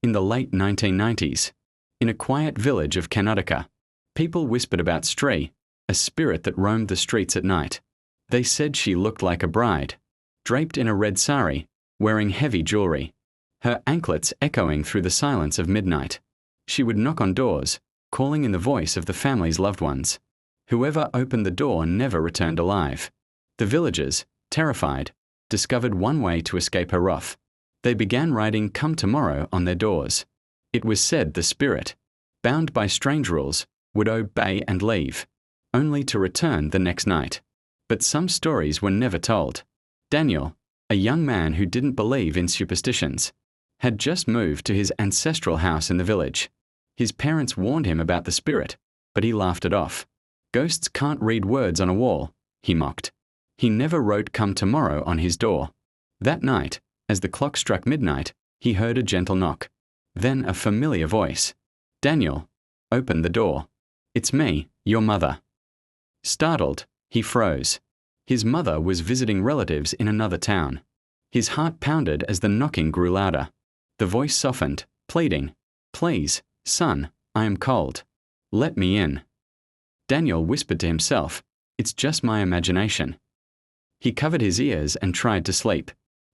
In the late 1990s, in a quiet village of Karnataka, people whispered about Stree, a spirit that roamed the streets at night. They said she looked like a bride, draped in a red sari, wearing heavy jewelry, her anklets echoing through the silence of midnight. She would knock on doors, calling in the voice of the family's loved ones. Whoever opened the door never returned alive. The villagers, terrified, discovered one way to escape her wrath. They began writing "Come tomorrow" on their doors. It was said the spirit, bound by strange rules, would obey and leave, only to return the next night. But some stories were never told. Daniel, a young man who didn't believe in superstitions, had just moved to his ancestral house in the village. His parents warned him about the spirit, but he laughed it off. "Ghosts can't read words on a wall," he mocked. He never wrote "Come tomorrow" on his door. That night, as the clock struck midnight, he heard a gentle knock. Then a familiar voice. "Daniel, open the door. It's me, your mother." Startled, he froze. His mother was visiting relatives in another town. His heart pounded as the knocking grew louder. The voice softened, pleading, "Please, son, I am cold. Let me in." Daniel whispered to himself, "It's just my imagination." He covered his ears and tried to sleep.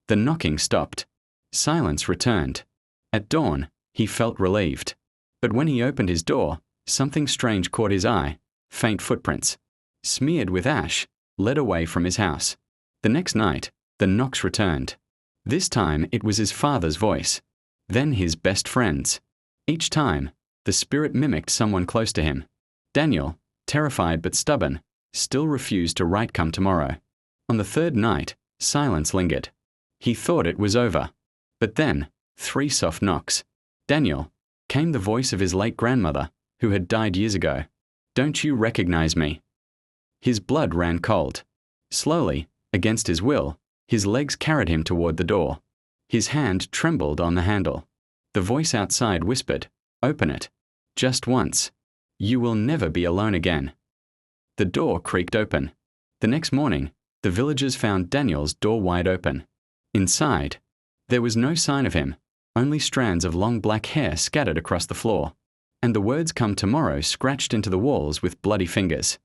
The knocking stopped. Silence returned. At dawn, he felt relieved. But when he opened his door, something strange caught his eye. Faint footprints, smeared with ash, led away from his house. The next night, the knocks returned. This time it was his father's voice, then his best friend's. Each time, the spirit mimicked someone close to him. Daniel, terrified but stubborn, still refused to write "Come tomorrow." On the third night, silence lingered. He thought it was over. But then, 3 soft knocks. "Daniel," came the voice of his late grandmother, who had died years ago. "Don't you recognize me?" His blood ran cold. Slowly, against his will, his legs carried him toward the door. His hand trembled on the handle. The voice outside whispered, "Open it. Just once. You will never be alone again." The door creaked open. The next morning, the villagers found Daniel's door wide open. Inside, there was no sign of him, only strands of long black hair scattered across the floor, and the words "Come tomorrow" scratched into the walls with bloody fingers.